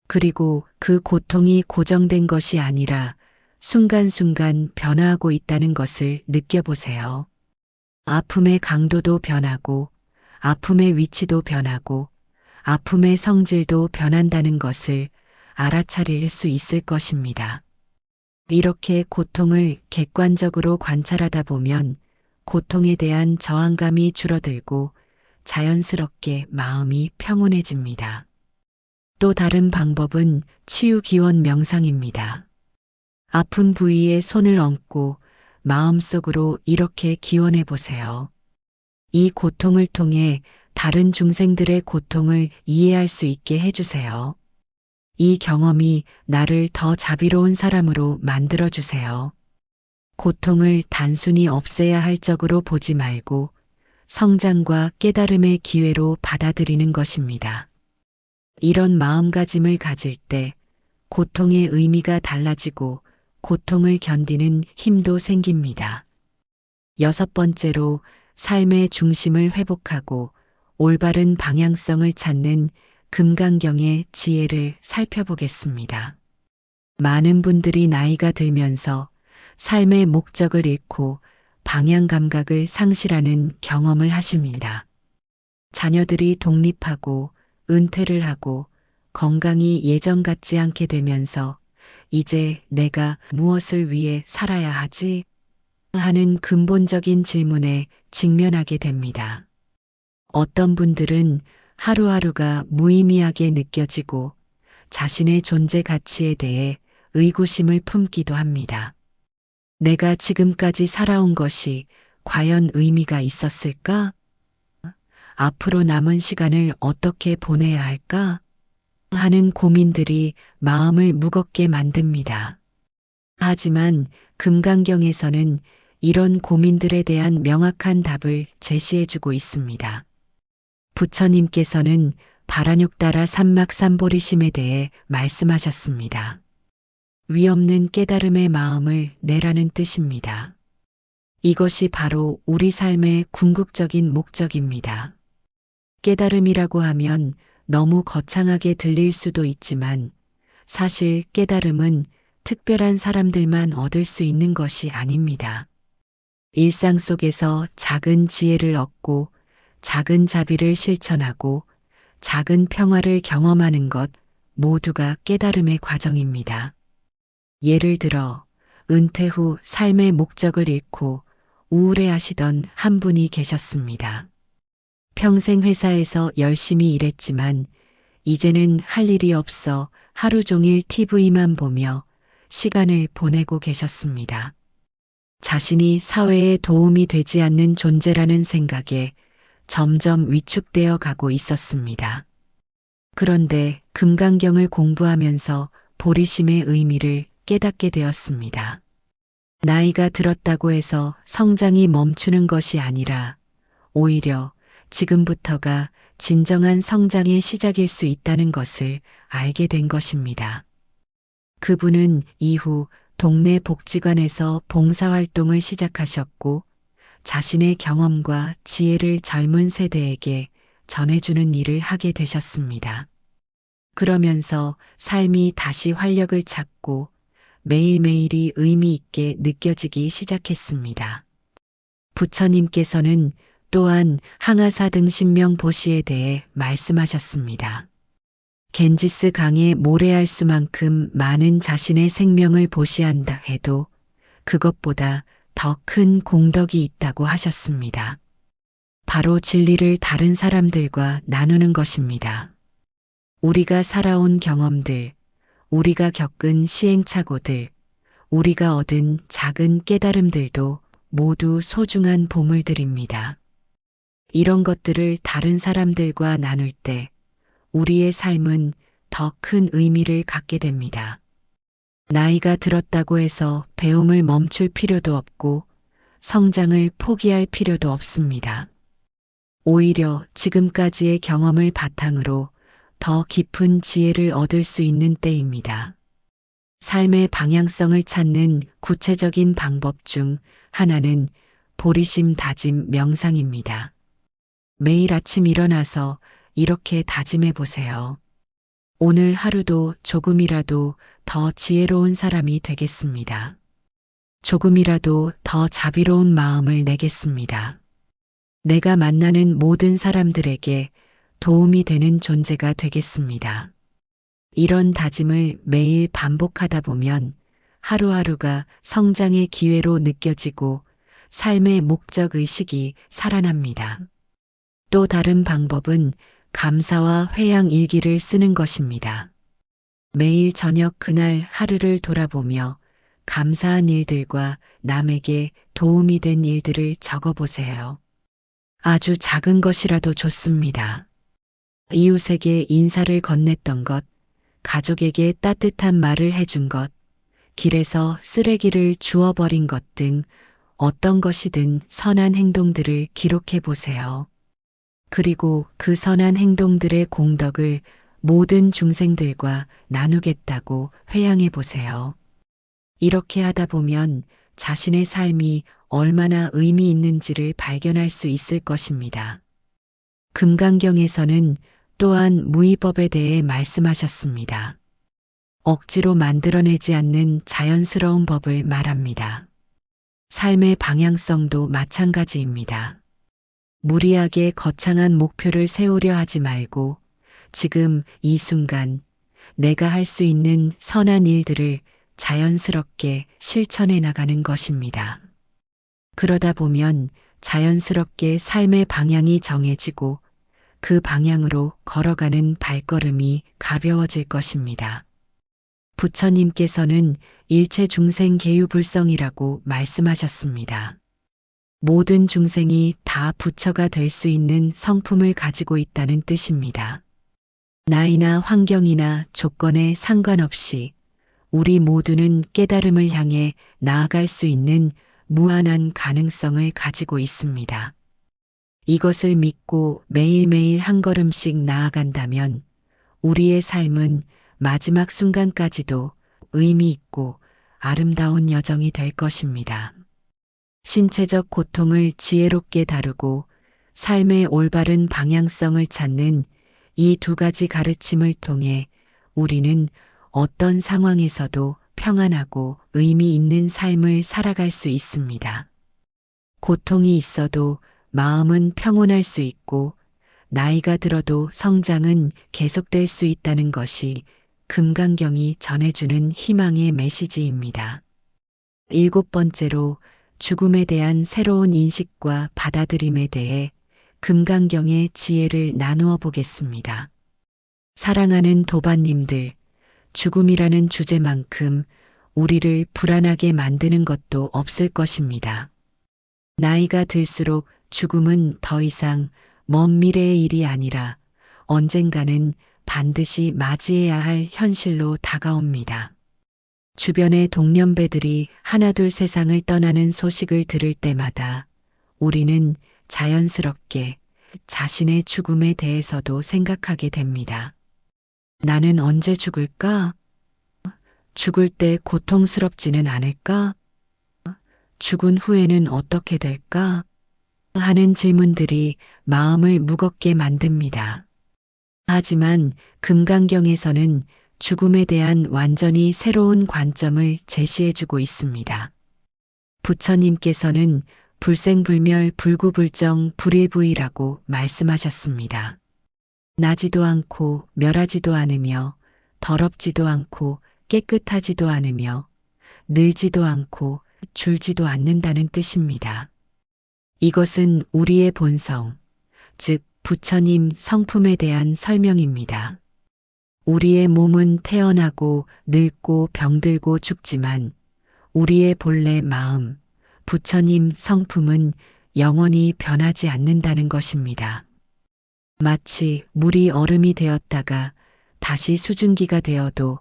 그리고 그 고통이 고정된 것이 아니라 순간순간 변화하고 있다는 것을 느껴보세요. 아픔의 강도도 변하고 아픔의 위치도 변하고 아픔의 성질도 변한다는 것을 알아차릴 수 있을 것입니다. 이렇게 고통을 객관적으로 관찰하다 보면 고통에 대한 저항감이 줄어들고 자연스럽게 마음이 평온해집니다. 또 다른 방법은 치유기원 명상입니다. 아픈 부위에 손을 얹고 마음속으로 이렇게 기원해 보세요. 이 고통을 통해 다른 중생들의 고통을 이해할 수 있게 해주세요. 이 경험이 나를 더 자비로운 사람으로 만들어주세요. 고통을 단순히 없애야 할 적으로 보지 말고 성장과 깨달음의 기회로 받아들이는 것입니다. 이런 마음가짐을 가질 때 고통의 의미가 달라지고 고통을 견디는 힘도 생깁니다. 여섯 번째로 삶의 중심을 회복하고 올바른 방향성을 찾는 금강경의 지혜를 살펴보겠습니다. 많은 분들이 나이가 들면서 삶의 목적을 잃고 방향 감각을 상실하는 경험을 하십니다. 자녀들이 독립하고 은퇴를 하고 건강이 예전 같지 않게 되면서 이제 내가 무엇을 위해 살아야 하지? 하는 근본적인 질문에 직면하게 됩니다. 어떤 분들은 하루하루가 무의미하게 느껴지고 자신의 존재 가치에 대해 의구심을 품기도 합니다. 내가 지금까지 살아온 것이 과연 의미가 있었을까? 앞으로 남은 시간을 어떻게 보내야 할까? 하는 고민들이 마음을 무겁게 만듭니다. 하지만 금강경에서는 이런 고민들에 대한 명확한 답을 제시해주고 있습니다. 부처님께서는 바라육 따라 삼막삼보리심에 대해 말씀하셨습니다. 위없는 깨달음의 마음을 내라는 뜻입니다. 이것이 바로 우리 삶의 궁극적인 목적입니다. 깨달음이라고 하면 너무 거창하게 들릴 수도 있지만 사실 깨달음은 특별한 사람들만 얻을 수 있는 것이 아닙니다. 일상 속에서 작은 지혜를 얻고 작은 자비를 실천하고 작은 평화를 경험하는 것 모두가 깨달음의 과정입니다. 예를 들어 은퇴 후 삶의 목적을 잃고 우울해하시던 한 분이 계셨습니다. 평생 회사에서 열심히 일했지만 이제는 할 일이 없어 하루 종일 TV만 보며 시간을 보내고 계셨습니다. 자신이 사회에 도움이 되지 않는 존재라는 생각에 점점 위축되어 가고 있었습니다. 그런데 금강경을 공부하면서 보리심의 의미를 깨닫게 되었습니다. 나이가 들었다고 해서 성장이 멈추는 것이 아니라 오히려 지금부터가 진정한 성장의 시작일 수 있다는 것을 알게 된 것입니다. 그분은 이후 동네 복지관에서 봉사활동을 시작하셨고 자신의 경험과 지혜를 젊은 세대에게 전해주는 일을 하게 되셨습니다. 그러면서 삶이 다시 활력을 찾고 매일매일이 의미 있게 느껴지기 시작했습니다. 부처님께서는 또한 항아사 등 신명보시에 대해 말씀하셨습니다. 겐지스 강에 모래알 수만큼 많은 자신의 생명을 보시한다 해도 그것보다 더 큰 공덕이 있다고 하셨습니다. 바로 진리를 다른 사람들과 나누는 것입니다. 우리가 살아온 경험들, 우리가 겪은 시행착오들, 우리가 얻은 작은 깨달음들도 모두 소중한 보물들입니다. 이런 것들을 다른 사람들과 나눌 때 우리의 삶은 더 큰 의미를 갖게 됩니다. 나이가 들었다고 해서 배움을 멈출 필요도 없고 성장을 포기할 필요도 없습니다. 오히려 지금까지의 경험을 바탕으로 더 깊은 지혜를 얻을 수 있는 때입니다. 삶의 방향성을 찾는 구체적인 방법 중 하나는 보리심 다짐 명상입니다. 매일 아침 일어나서 이렇게 다짐해 보세요. 오늘 하루도 조금이라도 더 지혜로운 사람이 되겠습니다. 조금이라도 더 자비로운 마음을 내겠습니다. 내가 만나는 모든 사람들에게 도움이 되는 존재가 되겠습니다. 이런 다짐을 매일 반복하다 보면 하루하루가 성장의 기회로 느껴지고 삶의 목적 의식이 살아납니다. 또 다른 방법은 감사와 회양 일기를 쓰는 것입니다. 매일 저녁 그날 하루를 돌아보며 감사한 일들과 남에게 도움이 된 일들을 적어보세요. 아주 작은 것이라도 좋습니다. 이웃에게 인사를 건넸던 것, 가족에게 따뜻한 말을 해준 것, 길에서 쓰레기를 주워버린 것 등 어떤 것이든 선한 행동들을 기록해 보세요. 그리고 그 선한 행동들의 공덕을 모든 중생들과 나누겠다고 회양해 보세요. 이렇게 하다 보면 자신의 삶이 얼마나 의미 있는지를 발견할 수 있을 것입니다. 금강경에서는 또한 무위법에 대해 말씀하셨습니다. 억지로 만들어내지 않는 자연스러운 법을 말합니다. 삶의 방향성도 마찬가지입니다. 무리하게 거창한 목표를 세우려 하지 말고 지금 이 순간 내가 할 수 있는 선한 일들을 자연스럽게 실천해 나가는 것입니다. 그러다 보면 자연스럽게 삶의 방향이 정해지고 그 방향으로 걸어가는 발걸음이 가벼워질 것입니다. 부처님께서는 일체 중생 계유불성이라고 말씀하셨습니다. 모든 중생이 다 부처가 될 수 있는 성품을 가지고 있다는 뜻입니다. 나이나 환경이나 조건에 상관없이 우리 모두는 깨달음을 향해 나아갈 수 있는 무한한 가능성을 가지고 있습니다. 이것을 믿고 매일매일 한 걸음씩 나아간다면 우리의 삶은 마지막 순간까지도 의미 있고 아름다운 여정이 될 것입니다. 신체적 고통을 지혜롭게 다루고 삶의 올바른 방향성을 찾는 이 두 가지 가르침을 통해 우리는 어떤 상황에서도 평안하고 의미 있는 삶을 살아갈 수 있습니다. 고통이 있어도 마음은 평온할 수 있고 나이가 들어도 성장은 계속될 수 있다는 것이 금강경이 전해주는 희망의 메시지입니다. 7번째로 죽음에 대한 새로운 인식과 받아들임에 대해 금강경의 지혜를 나누어 보겠습니다. 사랑하는 도반님들, 죽음이라는 주제만큼 우리를 불안하게 만드는 것도 없을 것입니다. 나이가 들수록 죽음은 더 이상 먼 미래의 일이 아니라 언젠가는 반드시 맞이해야 할 현실로 다가옵니다. 주변의 동년배들이 하나둘 세상을 떠나는 소식을 들을 때마다 우리는 자연스럽게 자신의 죽음에 대해서도 생각하게 됩니다. 나는 언제 죽을까? 죽을 때 고통스럽지는 않을까? 죽은 후에는 어떻게 될까? 하는 질문들이 마음을 무겁게 만듭니다. 하지만 금강경에서는 죽음에 대한 완전히 새로운 관점을 제시해주고 있습니다. 부처님께서는 불생불멸 불구불정 불일부이라고 말씀하셨습니다. 나지도 않고 멸하지도 않으며 더럽지도 않고 깨끗하지도 않으며 늘지도 않고 줄지도 않는다는 뜻입니다. 이것은 우리의 본성, 즉 부처님 성품에 대한 설명입니다. 우리의 몸은 태어나고 늙고 병들고 죽지만 우리의 본래 마음, 부처님 성품은 영원히 변하지 않는다는 것입니다. 마치 물이 얼음이 되었다가 다시 수증기가 되어도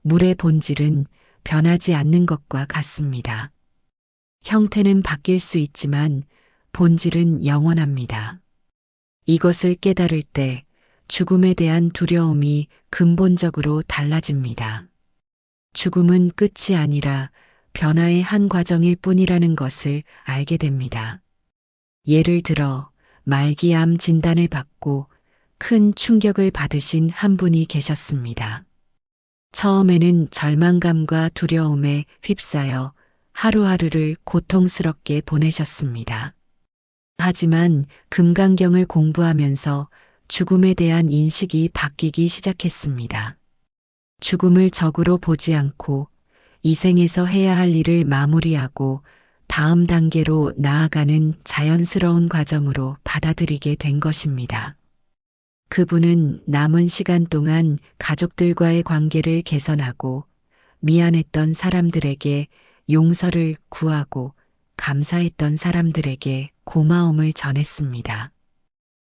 물의 본질은 변하지 않는 것과 같습니다. 형태는 바뀔 수 있지만 본질은 영원합니다. 이것을 깨달을 때 죽음에 대한 두려움이 근본적으로 달라집니다. 죽음은 끝이 아니라 변화의 한 과정일 뿐이라는 것을 알게 됩니다. 예를 들어 말기암 진단을 받고 큰 충격을 받으신 한 분이 계셨습니다. 처음에는 절망감과 두려움에 휩싸여 하루하루를 고통스럽게 보내셨습니다. 하지만 금강경을 공부하면서 죽음에 대한 인식이 바뀌기 시작했습니다. 죽음을 적으로 보지 않고 이 생에서 해야 할 일을 마무리하고 다음 단계로 나아가는 자연스러운 과정으로 받아들이게 된 것입니다. 그분은 남은 시간 동안 가족들과의 관계를 개선하고 미안했던 사람들에게 용서를 구하고 감사했던 사람들에게 고마움을 전했습니다.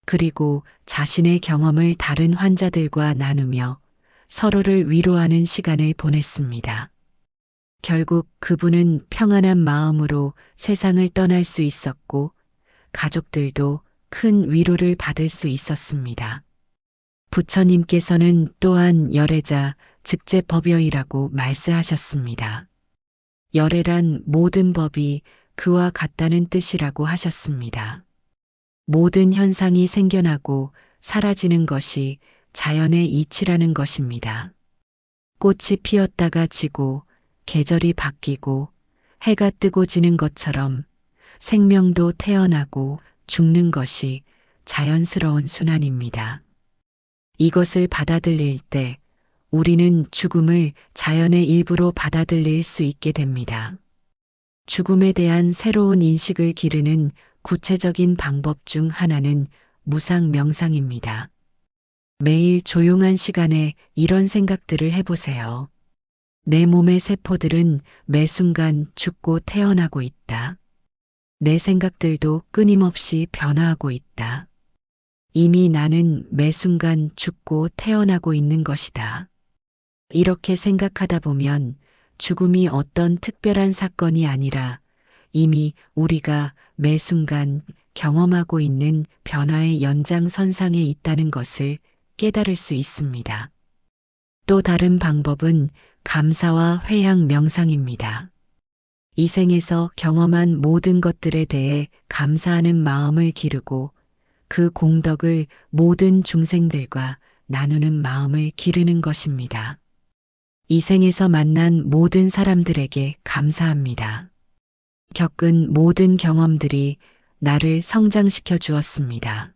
그리고 자신의 경험을 다른 환자들과 나누며 서로를 위로하는 시간을 보냈습니다. 결국 그분은 평안한 마음으로 세상을 떠날 수 있었고 가족들도 큰 위로를 받을 수 있었습니다. 부처님께서는 또한 열애자 즉제법여이라고 말씀하셨습니다. 열애란 모든 법이 그와 같다는 뜻이라고 하셨습니다. 모든 현상이 생겨나고 사라지는 것이 자연의 이치라는 것입니다. 꽃이 피었다가 지고 계절이 바뀌고 해가 뜨고 지는 것처럼 생명도 태어나고 죽는 것이 자연스러운 순환입니다. 이것을 받아들일 때 우리는 죽음을 자연의 일부로 받아들일 수 있게 됩니다. 죽음에 대한 새로운 인식을 기르는 구체적인 방법 중 하나는 무상 명상입니다. 매일 조용한 시간에 이런 생각들을 해보세요. 내 몸의 세포들은 매 순간 죽고 태어나고 있다. 내 생각들도 끊임없이 변화하고 있다. 이미 나는 매 순간 죽고 태어나고 있는 것이다. 이렇게 생각하다 보면 죽음이 어떤 특별한 사건이 아니라 이미 우리가 매 순간 경험하고 있는 변화의 연장선상에 있다는 것을 깨달을 수 있습니다. 또 다른 방법은 감사와 회향 명상입니다. 이 생에서 경험한 모든 것들에 대해 감사하는 마음을 기르고 그 공덕을 모든 중생들과 나누는 마음을 기르는 것입니다. 이 생에서 만난 모든 사람들에게 감사합니다. 겪은 모든 경험들이 나를 성장시켜 주었습니다.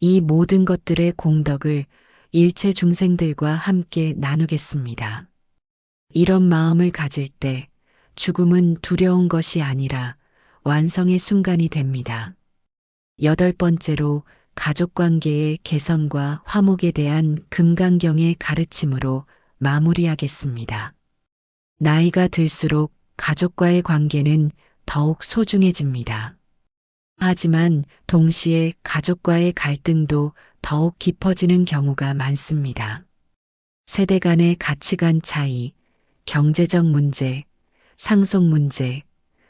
이 모든 것들의 공덕을 일체 중생들과 함께 나누겠습니다. 이런 마음을 가질 때 죽음은 두려운 것이 아니라 완성의 순간이 됩니다. 8번째로 가족관계의 개선과 화목에 대한 금강경의 가르침으로 마무리하겠습니다. 나이가 들수록 가족과의 관계는 더욱 소중해집니다. 하지만 동시에 가족과의 갈등도 더욱 깊어지는 경우가 많습니다. 세대 간의 가치관 차이, 경제적 문제, 상속 문제,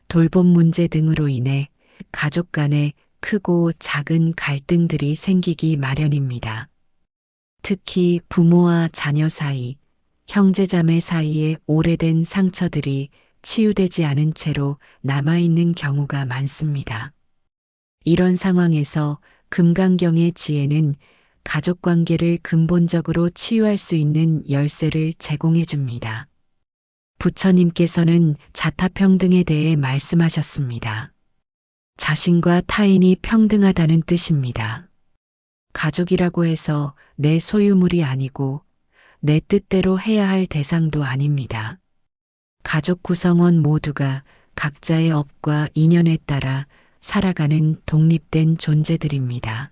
돌봄 문제 등으로 인해 가족 간의 크고 작은 갈등들이 생기기 마련입니다. 특히 부모와 자녀 사이, 형제자매 사이의 오래된 상처들이 치유되지 않은 채로 남아있는 경우가 많습니다. 이런 상황에서 금강경의 지혜는 가족관계를 근본적으로 치유할 수 있는 열쇠를 제공해 줍니다. 부처님께서는 자타평등에 대해 말씀하셨습니다. 자신과 타인이 평등하다는 뜻입니다. 가족이라고 해서 내 소유물이 아니고 내 뜻대로 해야 할 대상도 아닙니다. 가족 구성원 모두가 각자의 업과 인연에 따라 살아가는 독립된 존재들입니다.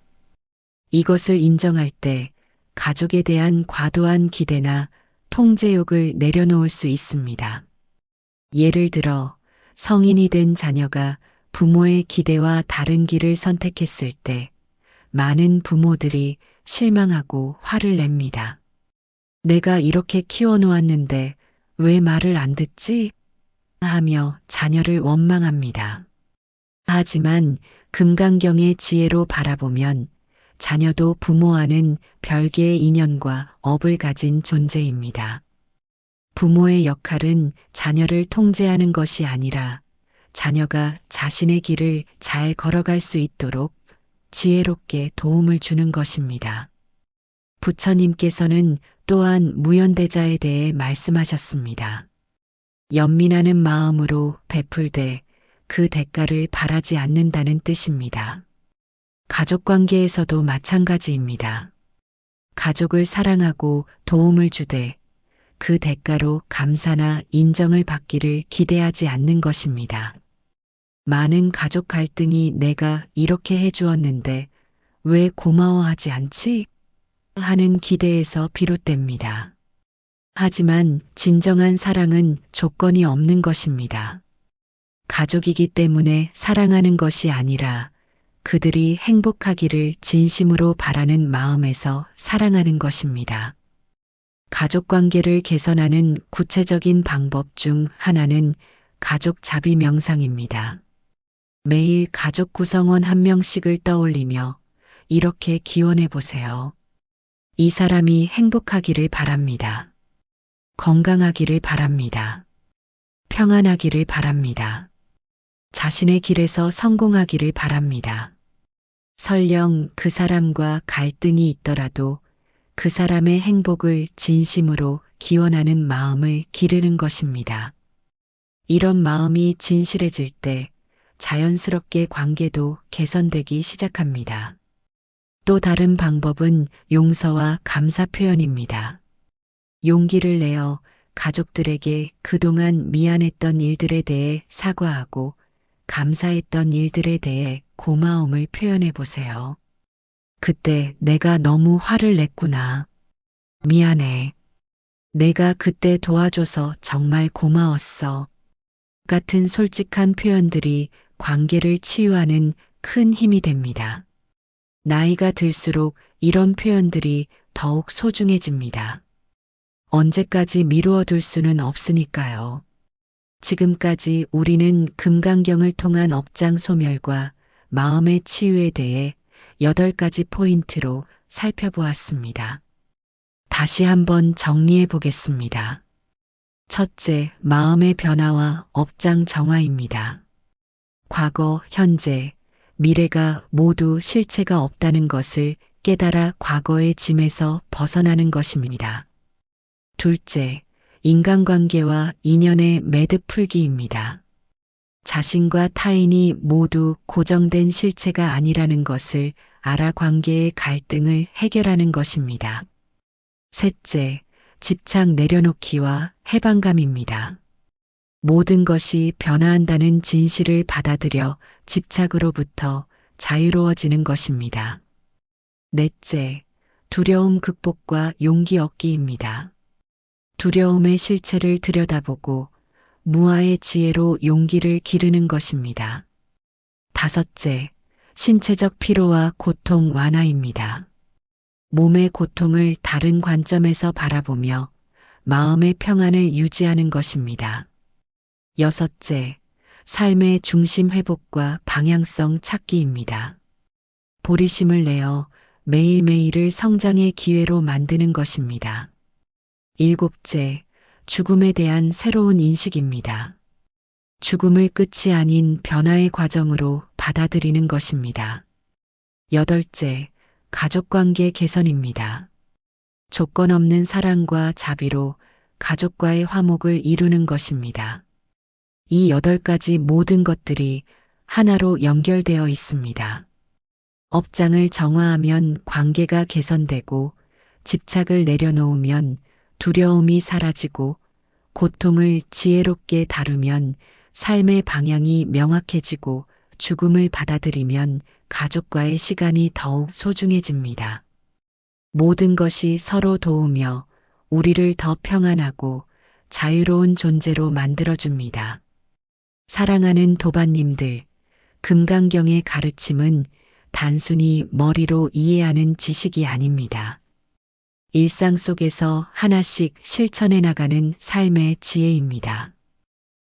이것을 인정할 때 가족에 대한 과도한 기대나 통제욕을 내려놓을 수 있습니다. 예를 들어 성인이 된 자녀가 부모의 기대와 다른 길을 선택했을 때 많은 부모들이 실망하고 화를 냅니다. 내가 이렇게 키워놓았는데 왜 말을 안 듣지? 하며 자녀를 원망합니다. 하지만 금강경의 지혜로 바라보면 자녀도 부모와는 별개의 인연과 업을 가진 존재입니다. 부모의 역할은 자녀를 통제하는 것이 아니라 자녀가 자신의 길을 잘 걸어갈 수 있도록 지혜롭게 도움을 주는 것입니다. 부처님께서는 또한 무연대자에 대해 말씀하셨습니다. 연민하는 마음으로 베풀되 그 대가를 바라지 않는다는 뜻입니다. 가족관계에서도 마찬가지입니다. 가족을 사랑하고 도움을 주되 그 대가로 감사나 인정을 받기를 기대하지 않는 것입니다. 많은 가족 갈등이 내가 이렇게 해주었는데 왜 고마워하지 않지? 하는 기대에서 비롯됩니다. 하지만 진정한 사랑은 조건이 없는 것입니다. 가족이기 때문에 사랑하는 것이 아니라 그들이 행복하기를 진심으로 바라는 마음에서 사랑하는 것입니다. 가족 관계를 개선하는 구체적인 방법 중 하나는 가족 자비 명상입니다. 매일 가족 구성원 한 명씩을 떠올리며 이렇게 기원해 보세요. 이 사람이 행복하기를 바랍니다. 건강하기를 바랍니다. 평안하기를 바랍니다. 자신의 길에서 성공하기를 바랍니다. 설령 그 사람과 갈등이 있더라도 그 사람의 행복을 진심으로 기원하는 마음을 기르는 것입니다. 이런 마음이 진실해질 때 자연스럽게 관계도 개선되기 시작합니다. 또 다른 방법은 용서와 감사 표현입니다. 용기를 내어 가족들에게 그동안 미안했던 일들에 대해 사과하고 감사했던 일들에 대해 고마움을 표현해 보세요. 그때 내가 너무 화를 냈구나. 미안해. 내가 그때 도와줘서 정말 고마웠어. 같은 솔직한 표현들이 관계를 치유하는 큰 힘이 됩니다. 나이가 들수록 이런 표현들이 더욱 소중해집니다. 언제까지 미루어 둘 수는 없으니까요. 지금까지 우리는 금강경을 통한 업장 소멸과 마음의 치유에 대해 8가지 포인트로 살펴보았습니다. 다시 한번 정리해 보겠습니다. 첫째, 마음의 변화와 업장 정화입니다. 과거, 현재, 미래가 모두 실체가 없다는 것을 깨달아 과거의 짐에서 벗어나는 것입니다. 둘째, 인간관계와 인연의 매듭 풀기입니다. 자신과 타인이 모두 고정된 실체가 아니라는 것을 알아 관계의 갈등을 해결하는 것입니다. 셋째, 집착 내려놓기와 해방감입니다. 모든 것이 변화한다는 진실을 받아들여 집착으로부터 자유로워지는 것입니다. 넷째, 두려움 극복과 용기 얻기입니다. 두려움의 실체를 들여다보고 무아의 지혜로 용기를 기르는 것입니다. 다섯째, 신체적 피로와 고통 완화입니다. 몸의 고통을 다른 관점에서 바라보며 마음의 평안을 유지하는 것입니다. 여섯째, 삶의 중심 회복과 방향성 찾기입니다. 보리심을 내어 매일매일을 성장의 기회로 만드는 것입니다. 일곱째, 죽음에 대한 새로운 인식입니다. 죽음을 끝이 아닌 변화의 과정으로 받아들이는 것입니다. 여덟째, 가족관계 개선입니다. 조건 없는 사랑과 자비로 가족과의 화목을 이루는 것입니다. 이 8가지 모든 것들이 하나로 연결되어 있습니다. 업장을 정화하면 관계가 개선되고 집착을 내려놓으면 두려움이 사라지고 고통을 지혜롭게 다루면 삶의 방향이 명확해지고 죽음을 받아들이면 가족과의 시간이 더욱 소중해집니다. 모든 것이 서로 도우며 우리를 더 평안하고 자유로운 존재로 만들어줍니다. 사랑하는 도반님들, 금강경의 가르침은 단순히 머리로 이해하는 지식이 아닙니다. 일상 속에서 하나씩 실천해 나가는 삶의 지혜입니다.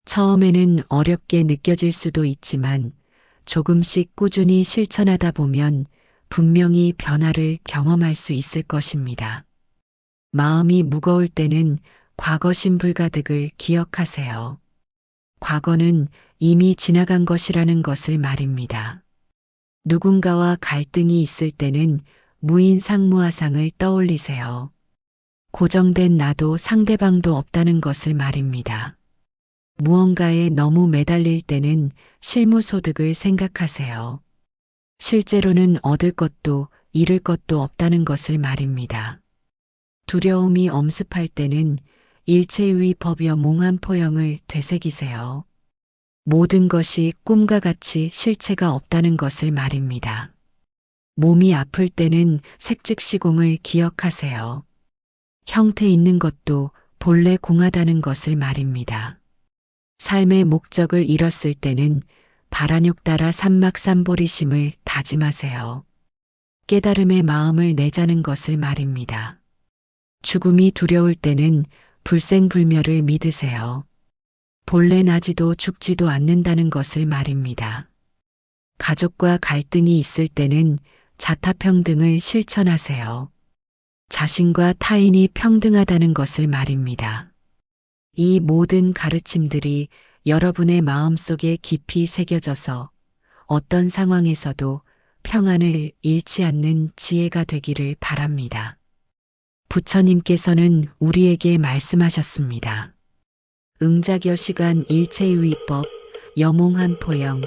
처음에는 어렵게 느껴질 수도 있지만 조금씩 꾸준히 실천하다 보면 분명히 변화를 경험할 수 있을 것입니다. 마음이 무거울 때는 과거 신불가득을 기억하세요. 과거는 이미 지나간 것이라는 것을 말입니다. 누군가와 갈등이 있을 때는 무인상무하상을 떠올리세요. 고정된 나도 상대방도 없다는 것을 말입니다. 무언가에 너무 매달릴 때는 실무소득을 생각하세요. 실제로는 얻을 것도 잃을 것도 없다는 것을 말입니다. 두려움이 엄습할 때는 일체유의 법여 몽환포영을 되새기세요. 모든 것이 꿈과 같이 실체가 없다는 것을 말입니다. 몸이 아플 때는 색즉시공을 기억하세요. 형태 있는 것도 본래 공하다는 것을 말입니다. 삶의 목적을 잃었을 때는 발안욕 따라 삼막삼보리심을 다짐하세요. 깨달음의 마음을 내자는 것을 말입니다. 죽음이 두려울 때는 불생불멸을 믿으세요. 본래 나지도 죽지도 않는다는 것을 말입니다. 가족과 갈등이 있을 때는 자타평등을 실천하세요. 자신과 타인이 평등하다는 것을 말입니다. 이 모든 가르침들이 여러분의 마음속에 깊이 새겨져서 어떤 상황에서도 평안을 잃지 않는 지혜가 되기를 바랍니다. 부처님께서는 우리에게 말씀하셨습니다. 응자겨 시간 일체유의법 여몽한 포영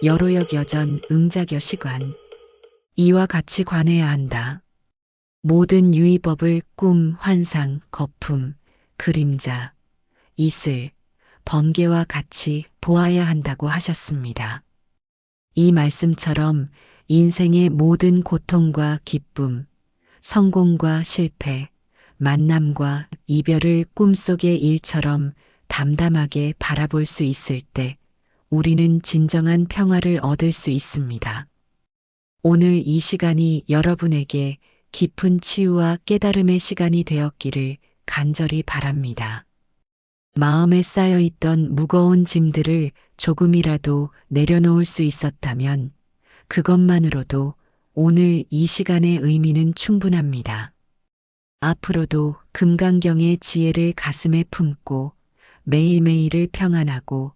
여로역 여전 응자겨 시간 이와 같이 관해야 한다. 모든 유의법을 꿈, 환상, 거품, 그림자, 이슬, 번개와 같이 보아야 한다고 하셨습니다. 이 말씀처럼 인생의 모든 고통과 기쁨, 성공과 실패, 만남과 이별을 꿈속의 일처럼 담담하게 바라볼 수 있을 때 우리는 진정한 평화를 얻을 수 있습니다. 오늘 이 시간이 여러분에게 깊은 치유와 깨달음의 시간이 되었기를 간절히 바랍니다. 마음에 쌓여있던 무거운 짐들을 조금이라도 내려놓을 수 있었다면 그것만으로도 오늘 이 시간의 의미는 충분합니다. 앞으로도 금강경의 지혜를 가슴에 품고 매일매일을 평안하고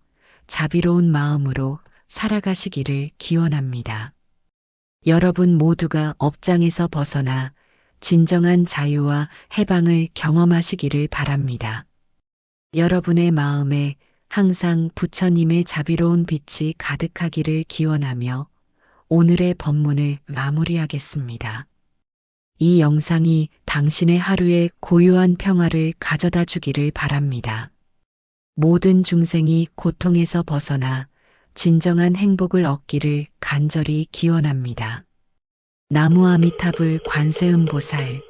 자비로운 마음으로 살아가시기를 기원합니다. 여러분 모두가 업장에서 벗어나 진정한 자유와 해방을 경험하시기를 바랍니다. 여러분의 마음에 항상 부처님의 자비로운 빛이 가득하기를 기원하며 오늘의 법문을 마무리하겠습니다. 이 영상이 당신의 하루에 고요한 평화를 가져다 주기를 바랍니다. 모든 중생이 고통에서 벗어나 진정한 행복을 얻기를 간절히 기원합니다. 나무 아미타불 관세음보살